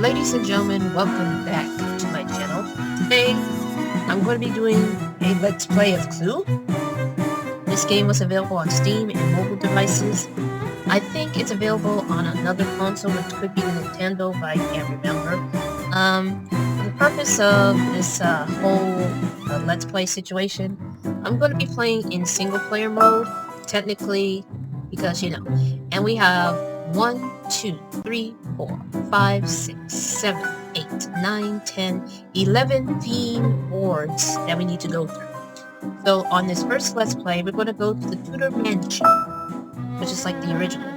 Ladies and gentlemen, welcome back to my channel. Today, I'm going to be doing a Let's Play of Clue. This game was available on Steam and mobile devices. I think it's available on another console, which could be the Nintendo, but I can't remember. For the purpose of this whole Let's Play situation, I'm going to be playing in single-player mode, technically, because, and we have 1, 2, 3, 4, 5, 6, 7, 8, 9, 10, 11 boards that we need to go through. So on this first Let's Play, we're going to go to the Tudor Mansion, which is like the original.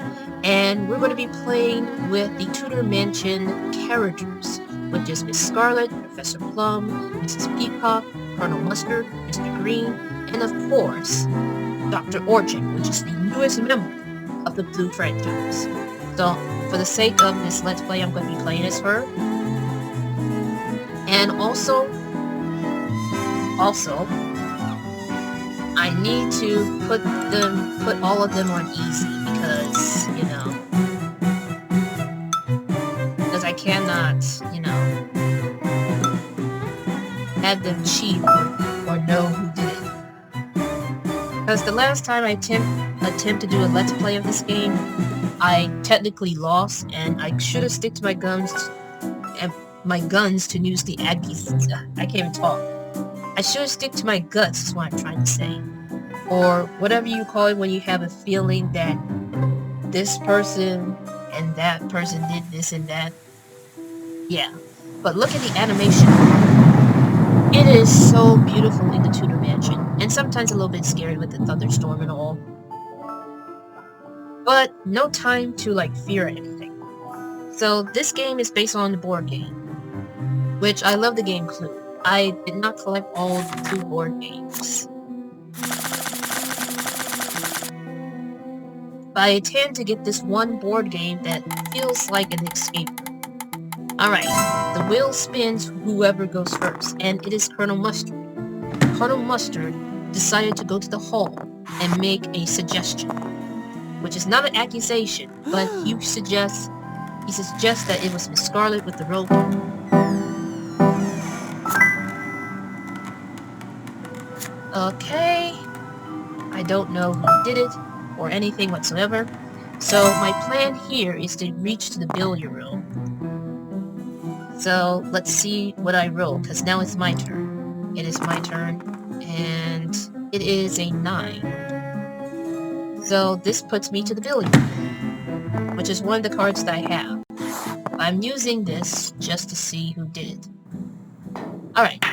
And we're going to be playing with the Tudor Mansion characters, which is Miss Scarlet, Professor Plum, Mrs. Peacock, Colonel Mustard, Mr. Green, and of course, Dr. Orchid, which is the newest member of the Blue franchise. So, for the sake of this Let's Play, I'm going to be playing as her. And also, I need to put all of them on easy because, because I cannot, have them cheat or know who did it. Because the last time I attempt to do a Let's Play of this game, I technically lost, and I should have stick to my guns to use the Aggies. I can't even talk. I should have stick to my guts is what I'm trying to say. Or whatever you call it when you have a feeling that this person and that person did this and that. Yeah. But look at the animation. It is so beautiful in the Tudor Mansion, and sometimes a little bit scary with the thunderstorm and all. But no time to fear anything. So this game is based on the board game, which I love the game Clue. I did not collect all the Clue board games, but I tend to get this one board game that feels like an escape room. Alright, the wheel spins whoever goes first, and it is Colonel Mustard. Colonel Mustard decided to go to the hall and make a suggestion, which is not an accusation, but he suggests that it was Miss Scarlet with the rope. Okay, I don't know who did it, or anything whatsoever, so my plan here is to reach to the billiard room. So, let's see what I roll, because now it's my turn. It is my turn, and it is a 9. So, this puts me to the billiard room, which is one of the cards that I have. I'm using this just to see who did it. Alright,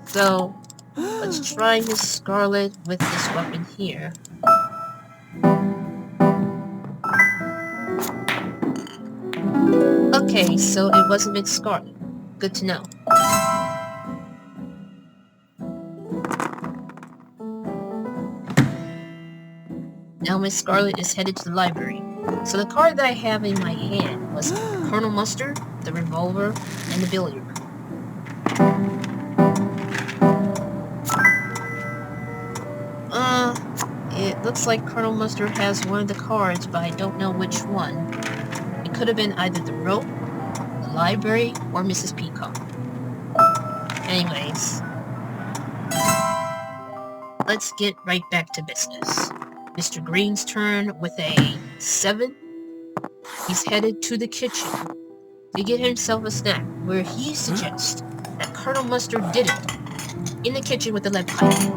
so let's try Miss Scarlet with this weapon here. Okay, so it wasn't Miss Scarlet. Good to know. Now Miss Scarlet is headed to the library. So the card that I have in my hand was Colonel Mustard, the revolver, and the billiard. It looks like Colonel Mustard has one of the cards, but I don't know which one. It could have been either the rope, the library, or Mrs. Peacock. Anyways, let's get right back to business. Mr. Green's turn with a 7. He's headed to the kitchen to get himself a snack, where he suggests that Colonel Mustard did it in the kitchen with the lead pipe.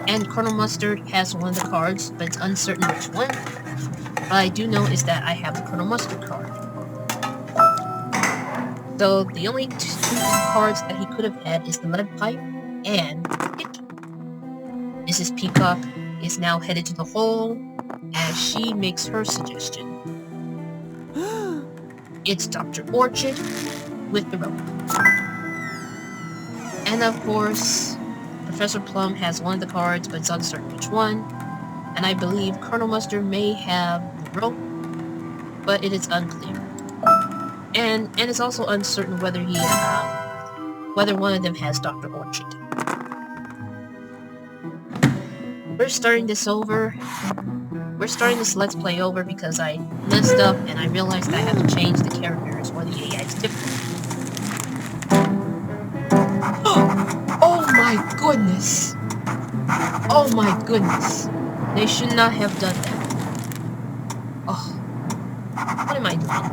And Colonel Mustard has one of the cards, but it's uncertain which one. What I do know is that I have the Colonel Mustard card. So the only 2 cards that he could have had is the lead pipe and the kitchen. Mrs. Peacock is now headed to the hall as she makes her suggestion. It's Dr. Orchid with the rope. And of course, Professor Plum has one of the cards, but it's uncertain which one. And I believe Colonel Mustard may have the rope, but it is unclear. And it's also uncertain whether whether one of them has Dr. Orchid. We're starting this over. we're starting this Let's Play over because I messed up and I realized I have to change the characters or the AI's difficulty. Oh my goodness! Oh my goodness! They should not have done that. Oh, what am I doing?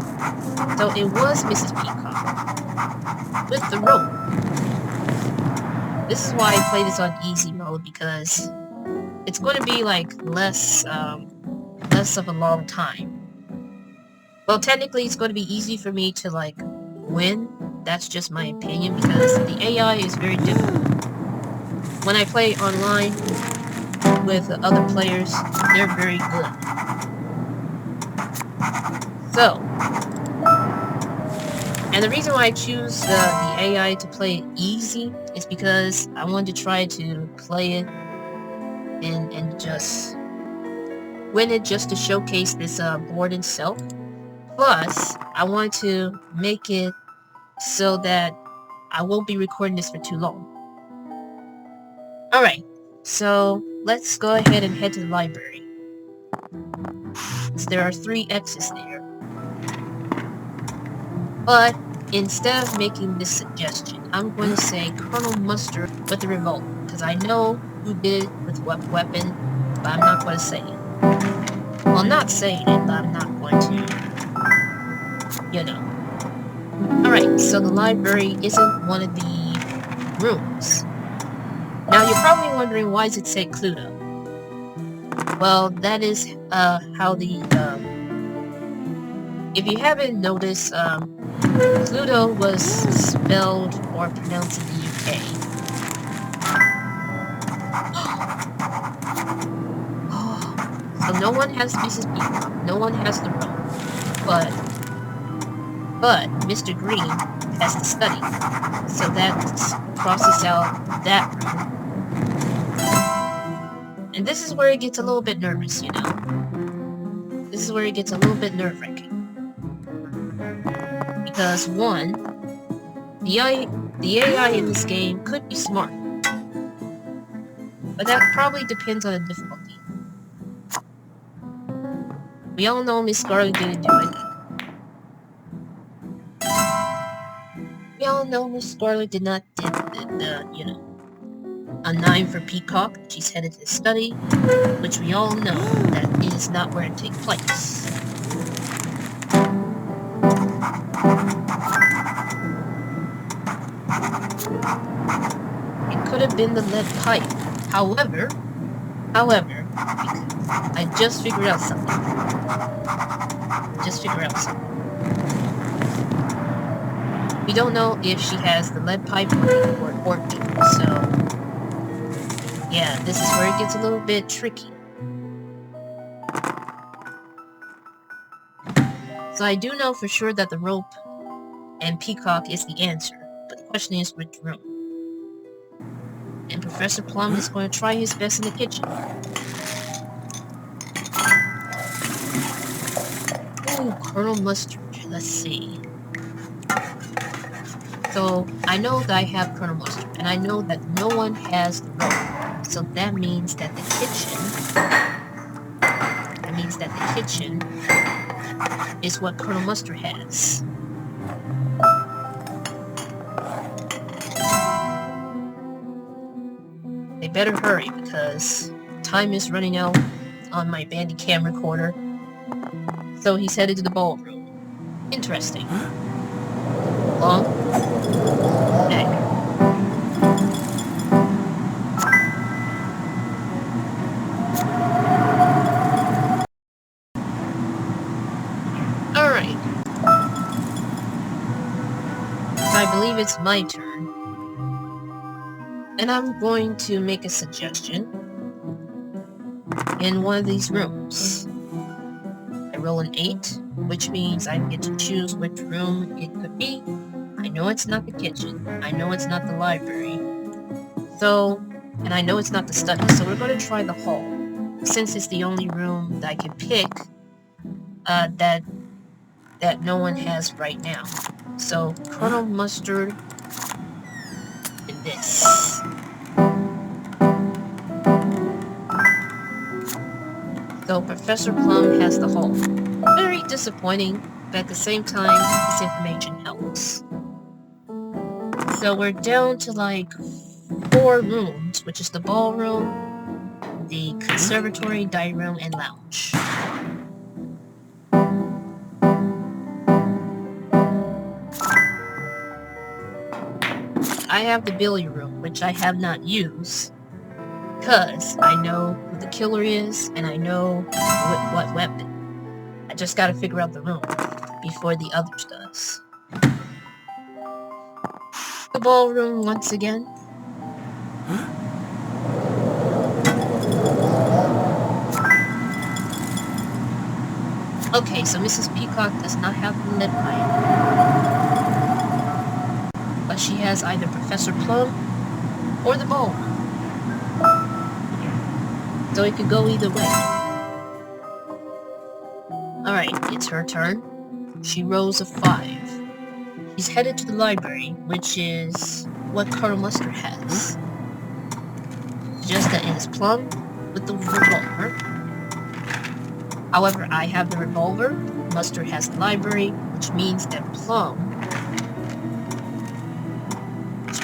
So it was Mrs. Peacock with the rope. This is why I play this on easy mode, because it's going to be like less of a long time. Well, technically it's going to be easy for me to like win. That's just my opinion, because the AI is very difficult. When I play online with other players, they're very good. So, and the reason why I choose the AI to play it easy is because I wanted to try to play it and just win it, just to showcase this board itself. Plus, I want to make it so that I won't be recording this for too long. Alright, so let's go ahead and head to the library. So there are 3 X's there. But instead of making this suggestion, I'm going to say Colonel Mustard with the revolt, because I know who did it with what weapon, but I'm not going to say it. Well, I'm not saying it, but I'm not going to, you know. Alright, so the library isn't one of the rooms. Now, you're probably wondering, why does it say Cluedo? Well, that is how the, if you haven't noticed, Cluedo was spelled or pronounced in the UK. So no one has Mrs. Peacock, no one has the room, but Mr. Green has the study, so that crosses out that room. And this is where it gets a little bit nervous, you know. This is where it gets a little bit nerve-wracking. Because, one, the AI in this game could be smart, but that probably depends on the difficulty. We all know Miss Scarlet didn't do it. We all know Miss Scarlet did not did the, you know, a 9 for Peacock. She's headed to the study, which we all know that is not where it takes place. It could have been the lead pipe. However, I just figured out something. We don't know if she has the lead pipe or the orchid, so yeah, this is where it gets a little bit tricky. So I do know for sure that the rope and Peacock is the answer, but the question is which room. And Professor Plum is going to try his best in the kitchen. Ooh, Colonel Mustard. Let's see. So, I know that I have Colonel Mustard, and I know that no one has the rope. So that means that the kitchen is what Colonel Mustard has. They better hurry, because time is running out on my Bandicam recorder. So he's headed to the ballroom. Interesting. Long? Back. Alright. So I believe it's my turn. And I'm going to make a suggestion in one of these rooms. I roll an 8, which means I get to choose which room it could be. I know it's not the kitchen. I know it's not the library. So, and I know it's not the study. So we're going to try the hall, since it's the only room that I can pick that no one has right now. So, Colonel Mustard and this. So Professor Plum has the hole. Very disappointing, but at the same time, this information helps. So we're down to like 4 rooms, which is the ballroom, the conservatory, dining room, and lounge. I have the billiard room, which I have not used, because I know who the killer is, and I know what weapon. I just gotta figure out the room before the others does. The ballroom once again. Okay, so Mrs. Peacock does not have the lead pipe, but she has either Professor Plum or the ballroom. So it could go either way. Alright, it's her turn. She rolls a 5. She's headed to the library, which is what Colonel Mustard has. Just that it is Plum with the revolver. However, I have the revolver, Mustard has the library, which means that Plum... Which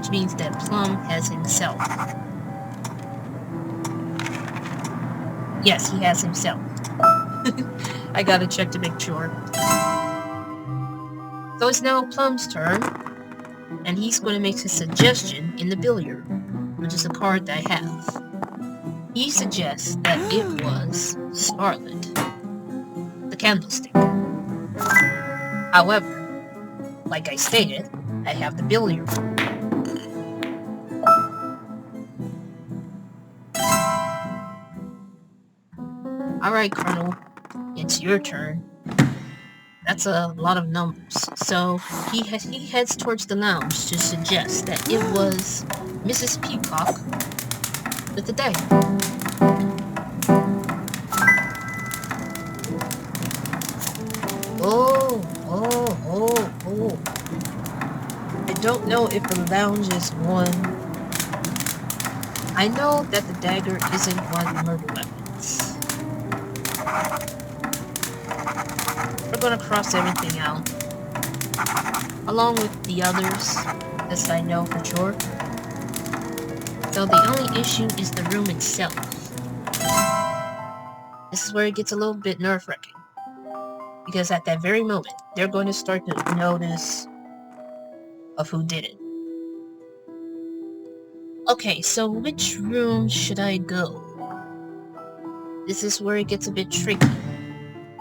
means that Plum has himself. Yes, he has himself. I gotta check to make sure. So it's now Plum's turn, and he's going to make his suggestion in the billiard, which is a card that I have. He suggests that it was Scarlet, the candlestick. However, like I stated, I have the billiard. Alright, Colonel, it's your turn. That's a lot of numbers. So he heads towards the lounge to suggest that it was Mrs. Peacock with the dagger. Oh. I don't know if the lounge is one. I know that the dagger isn't one of the murder weapons. We're gonna cross everything out, along with the others, as I know for sure. So the only issue is the room itself. This is where it gets a little bit nerve-wracking, because at that very moment, they're going to start to notice of who did it. Okay, so which room should I go? This is where it gets a bit tricky.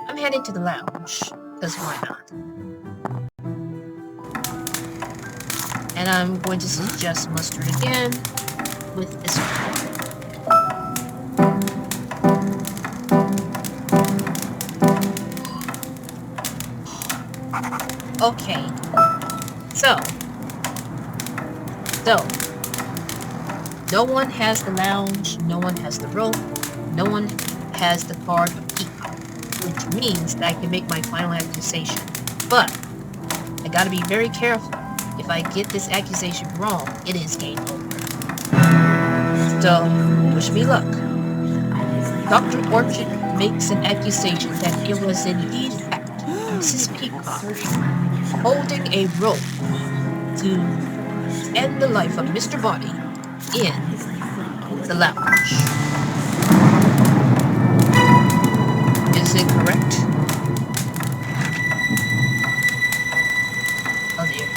I'm heading to the lounge, because why not? And I'm going to suggest Mustard again with this one. Okay, so no one has the lounge, no one has the rope, no one has the card of Peacock, which means that I can make my final accusation. But I gotta be very careful. If I get this accusation wrong, it is game over. So, wish me luck. Dr. Orchard makes an accusation that it was indeed fact Mrs. Peacock holding a rope to end the life of Mr. Body in the lounge. Is it correct? Oh dear.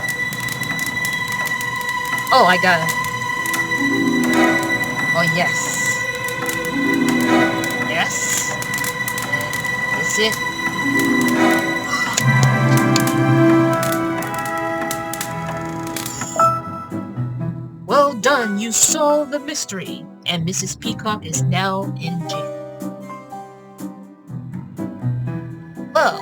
Oh, I got it. Oh yes. Yes. And that's it. Well done, you solved the mystery, and Mrs. Peacock is now in jail. Well,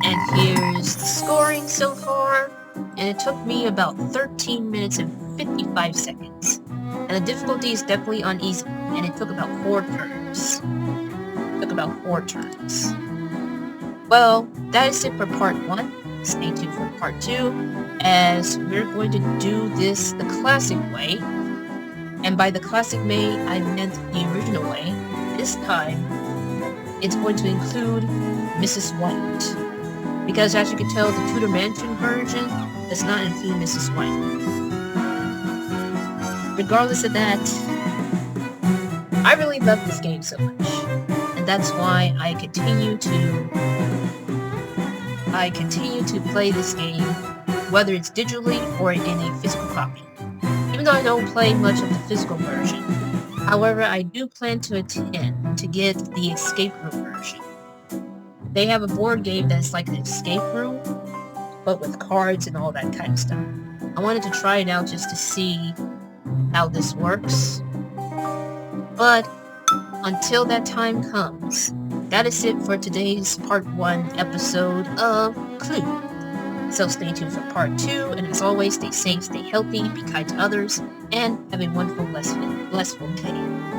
and here's the scoring so far, and it took me about 13 minutes and 55 seconds. And the difficulty is definitely uneasy, and it took about 4 turns. Well, that is it for part 1. Stay tuned for part 2, as we're going to do this the classic way, And by the classic way, I meant the original way. This time, it's going to include Mrs. White. Because as you can tell, the Tudor Mansion version does not include Mrs. White. Regardless of that, I really love this game so much. And that's why I continue to play this game, whether it's digitally or in a physical copy. Even though I don't play much of the physical version. However, I do plan to attend to get the escape room version. They have a board game that's like an escape room, but with cards and all that kind of stuff. I wanted to try it out just to see how this works. But until that time comes, that is it for today's part 1 episode of Clue. So stay tuned for part 2, and as always, stay safe, stay healthy, be kind to others, and have a wonderful, blissful day.